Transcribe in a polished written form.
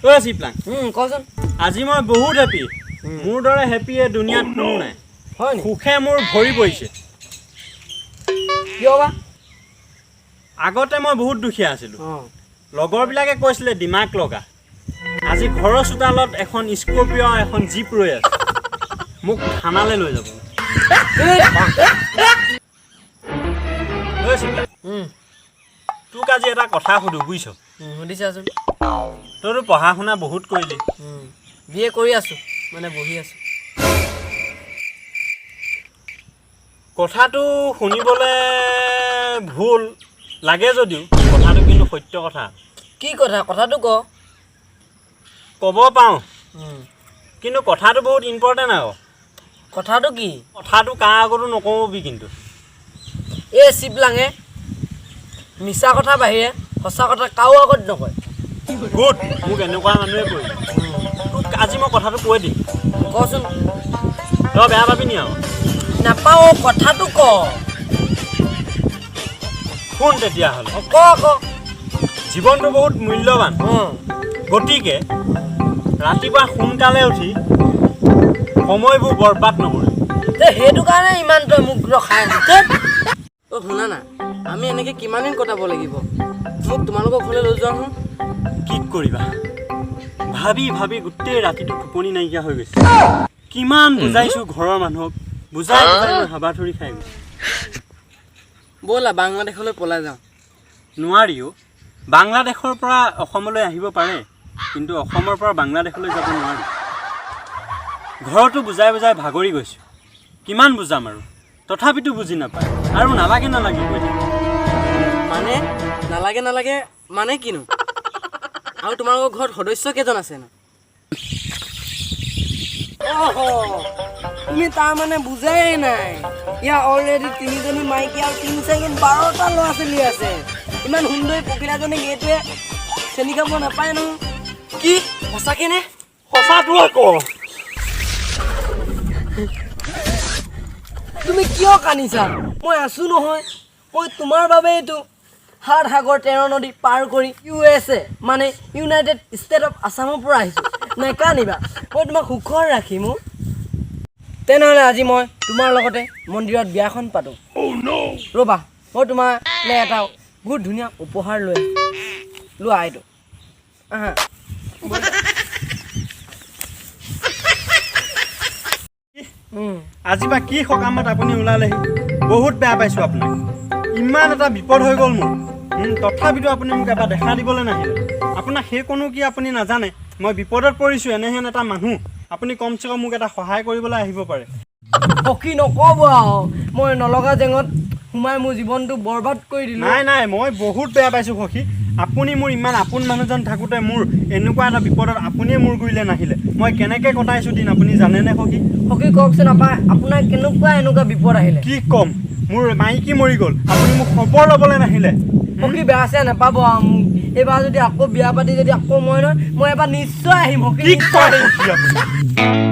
ঐ চিপলাং কচোন আজি মই বহুত হেপী মোৰ দৰে হেপী এই দুনিয়াত কোনো নাই হয় নি সুখে মোৰ ভৰি পৰিছে কিয় বা আগতে মই বহুত দুখীয়া আছিলোঁ লগৰবিলাকে কৈছিলে দিমাগ লগা আজি ঘৰৰ চোতালত এখন স্কৰ্পিঅ' এখন জীপ ৰৈ আছে মোক থানালৈ লৈ যাব তোক আজি এটা কথা সুধো বুজিছ সুধিছাচোন তইতো পঢ়া শুনা বহুত কৰিলি বি এ কৰি আছোঁ মানে বহি আছোঁ কথাটো শুনিবলৈ ভুল লাগে যদিও কথাটো কিন্তু সত্য কথা কি কথা কথাটো ক'ব পাওঁ কিন্তু কথাটো বহুত ইম্পৰ্টেণ্ট আকৌ কথাটো কি কথাটো কাৰ আগতো নকবি কিন্তু এই চিপলাঙে মিছা কথা বাহিৰে সঁচা কথা কাৰো আগত নকয় গুড মোক এনেকুৱা মানুহে কৈ তোক আজি মই কথাটো কৈ দিম কচোন তই বেয়া পাবি নি আৰু নাপাওঁ কথাটো শুন তেতিয়াহ'লে জীৱনটো বহুত মূল্যৱান গতিকে ৰাতিপুৱা সোনকালে উঠি সময়বোৰ বৰবাদ নকৰিবি সেইটো কাৰণে ইমান তই মোক ৰখাই শুনা না আমি এনেকৈ কিমান দিন কটাব লাগিব মোক তোমালোকৰ ঘৰলৈ লৈ যোৱা শুন কি কৰিবা ভাবি ভাবি গোটেই ৰাতিটো টোপনি নাইকিয়া হৈ গৈছে কিমান বুজাইছোঁ ঘৰৰ মানুহক বুজাই বুজাই মই হাবাথুৰি খাই গৈছোঁ ব'লা বাংলাদেশলৈ পলাই যাওঁ নোৱাৰিও বাংলাদেশৰ পৰা অসমলৈ আহিব পাৰে কিন্তু অসমৰ পৰা বাংলাদেশলৈ যাব নোৱাৰি ঘৰতো বুজাই বুজাই ভাগৰি গৈছোঁ কিমান বুজাম আৰু তথাপিতো বুজি নাপায় আৰু নালাগে নালাগে কৈ থাকে মানে নালাগে মানে কিনো আৰু তোমালোকৰ ঘৰত সদস্য কেইজন আছে ন তুমি তাৰমানে বুজাই নাই ইয়াৰ অলৰেডি 3জনী মাইকী আৰু 12টা ল'ৰা ছোৱালী আছে ইমান সুন্দৰী পখিলাজনীক এইটোৱে চেনি খাব নাপায় নহয় কি সঁচাকে নে সঁচাটো আকৌ তুমি কিয় কান্দিছা মই আছো নহয় মই তোমাৰ বাবে এইটো 7 সাগৰ 13 নদী পাৰ কৰি USA মানে ইউনাইটেড ষ্টেট অফ আছামৰ পৰা আহিছোঁ নেকান্দিবা মই তোমাক সুখৰ ৰাখিম তেনেহ'লে আজি মই তোমাৰ লগতে মন্দিৰত বিয়াখন পাতোঁ ৰ'বা মই তোমালৈ এটা বহুত ধুনীয়া উপহাৰ লৈ লোৱা এইটো আজি বা কি সকামত আপুনি ওলালেহি বহুত বেয়া পাইছোঁ আপোনাক ইমান এটা বিপদ হৈ গ'ল মোৰ তথাপিতো আপুনি মোক এবাৰ দেখা দিবলৈ নাহিলে আপোনাক সেই কোনো কি আপুনি নাজানে মই বিপদত পৰিছোঁ এনেহেন এটা মানুহ আপুনি কমচে কম মোক এটা সহায় কৰিবলৈ আহিব পাৰে সখী নক'ব আৰু মই নলগা জেঙত সোমাই মোৰ জীৱনটো বৰবাদ কৰি দিলোঁ নাই মই বহুত বেয়া পাইছোঁ সখী আপুনি মোৰ ইমান আপোন মানুহজন থাকোঁতে মোৰ এনেকুৱা এটা বিপদত আপুনিয়ে মোৰ গুৰিলৈ নাহিলে মই কেনেকৈ কটাইছোঁ দিন আপুনি জানেনে সখী কওকচোন আপোনাৰ এনেকুৱা বিপদ আহিলে কি ক'ম মোৰ মাইকী মৰি গ'ল আপুনি মোক খবৰ ল'বলৈ নাহিলে সখী বেয়া চেয়া নাপাব আৰু মোক এইবাৰ যদি আকৌ বিয়া পাতি যদি আকৌ মই এবাৰ নিশ্চয় আহিম কি কয়